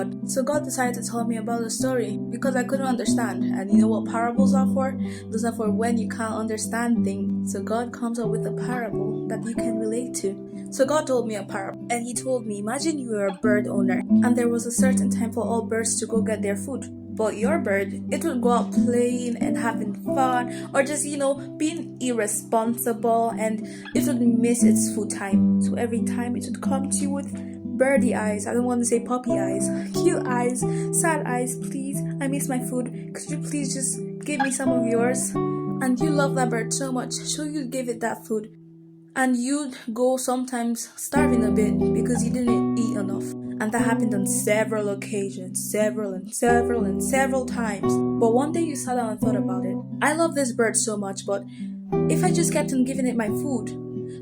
God. So God decided to tell me about the story because I couldn't understand. And you know what parables are for? Those are for when you can't understand things. So God comes up with a parable that you can relate to. So God told me a parable, and he told me, imagine you were a bird owner and there was a certain time for all birds to go get their food. But your bird, it would go out playing and having fun, or just, being irresponsible, and it would miss its food time. So every time it would come to you with birdie eyes, I don't want to say puppy eyes, cute eyes, sad eyes, please, I miss my food, could you please just give me some of yours? And you love that bird so much, so you'd give it that food. And you'd go sometimes starving a bit because you didn't eat enough. And that happened on several occasions, several times. But one day you sat down and thought about it. I love this bird so much, but if I just kept on giving it my food,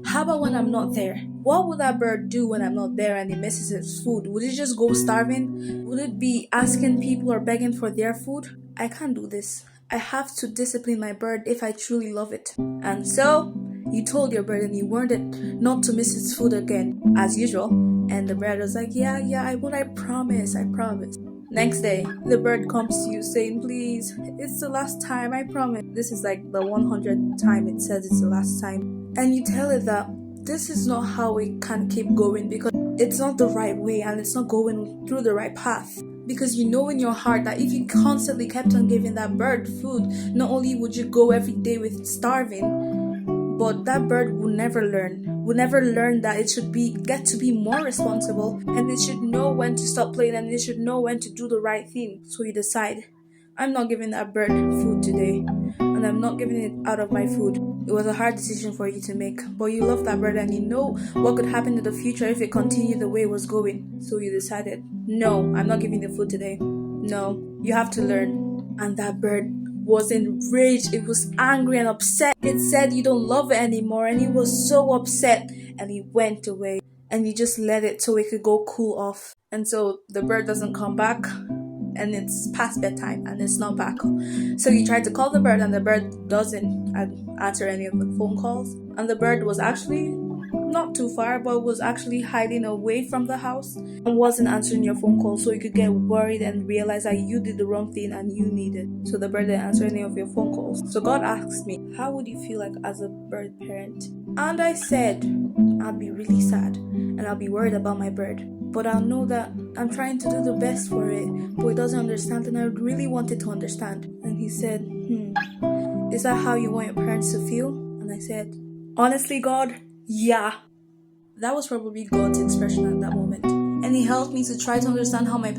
how about when I'm not there? What would that bird do when I'm not there and it misses its food? Would it just go starving? Would it be asking people or begging for their food? I can't do this. I have to discipline my bird if I truly love it. And so, you told your bird and you warned it not to miss its food again, as usual. And the bird was like, yeah, I won't, I promise. Next day, the bird comes to you saying, please, it's the last time, I promise. This is like the 100th time it says it's the last time. And you tell it that this is not how it can keep going because it's not the right way and it's not going through the right path. Because you know in your heart that if you constantly kept on giving that bird food, not only would you go every day with starving, but that bird will never learn that it should get to be more responsible, and it should know when to stop playing, and it should know when to do the right thing. So you decide, I'm not giving that bird food today, and I'm not giving it out of my food. It was a hard decision for you to make, but you love that bird and you know what could happen in the future if it continued the way it was going. So you decided, no, I'm not giving the food today. No, you have to learn. And that bird was enraged. It was angry and upset. It said you don't love it anymore, and it was so upset, and he went away. And you just let it so it could go cool off. And so the bird doesn't come back, and it's past bedtime and it's not back. So you try to call the bird and the bird doesn't answer any of the phone calls. And the bird was actually not too far, but was actually hiding away from the house and wasn't answering your phone call, so you could get worried and realize that you did the wrong thing and you needed. So the bird didn't answer any of your phone calls. So God asked me, how would you feel like as a bird parent? And I said, I'd be really sad and I'll be worried about my bird. But I'll know that I'm trying to do the best for it, but it doesn't understand, and I really want it to understand. And he said, is that how you want your parents to feel? And I said, honestly, God, yeah. That was probably God's expression at that moment. And he helped me to try to understand how my